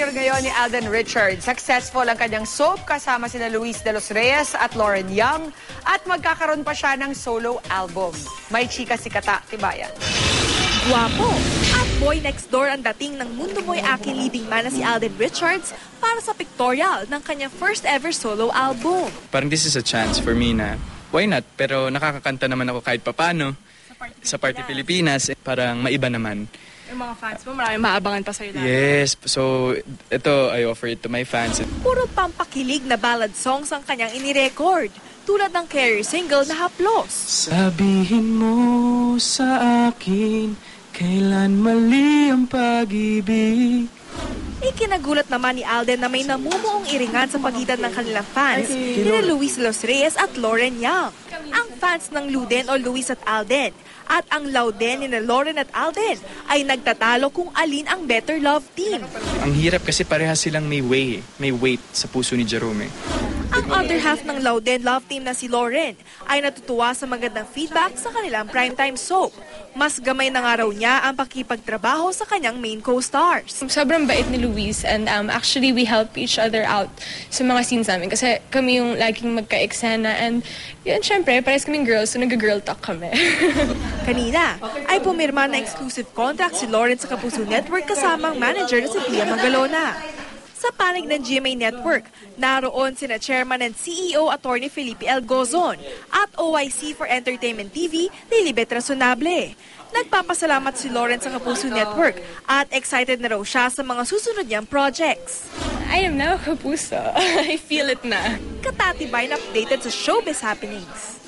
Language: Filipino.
single ngayon ni Alden Richards. Successful ang kanyang soap kasama sina Luis de los Reyes at Lauren Young at magkakaroon pa siya ng solo album. May chika si Kata Tibayan. Guwapo at boy next door ang dating ng Mundo Mo'y Akin leading man na si Alden Richards para sa pictorial ng kanyang first ever solo album. Parang this is a chance for me na why not? Pero nakakakanta naman ako kahit papano sa Party Pilipinas. Parang maiba naman. Yung mga fans mo, maraming maabangan pa sa'yo. Yes, so ito, I offer it to my fans. Puro pampakilig na ballad songs ang kanyang inirecord, tulad ng career single na Haplos. Sabihin mo sa akin, kailan mali ang pag-ibig. Ikinagulat naman ni Alden na may namumuong iringan sa pagitan ng kanilang fans, nila Luis de los Reyes at Lauren Young. Ang fans ng Luden o Luis at Alden at ang Lauden ni Lauren at Alden ay nagtatalo kung alin ang better love team. Ang hirap kasi parehas silang may weight sa puso ni Jerome. Ang other half ng Lauden love team na si Lauren ay natutuwa sa magandang feedback sa kanilang primetime soap. Mas gamay na nga raw niya ang pakipagtrabaho sa kanyang main co-stars. Sobrang bait ni Luis and actually we help each other out sa mga scenes namin kasi kami yung laging magka-eksena and yun, syempre, parehas kaming girls, so nag-girl talk kami. Kanina ay pumirma na exclusive contract si Lauren sa Kapuso Network kasama ang manager na si Pia Magalona. Sa panig ng GMA Network, naroon sina Chairman and CEO Attorney Felipe L. Gozon at OIC for Entertainment TV, Lilibet Razonable. Nagpapasalamat si Lauren sa Kapuso Network at excited na raw siya sa mga susunod niyang projects. I am now Kapuso. I feel it na. Katatibay na updated sa showbiz happenings.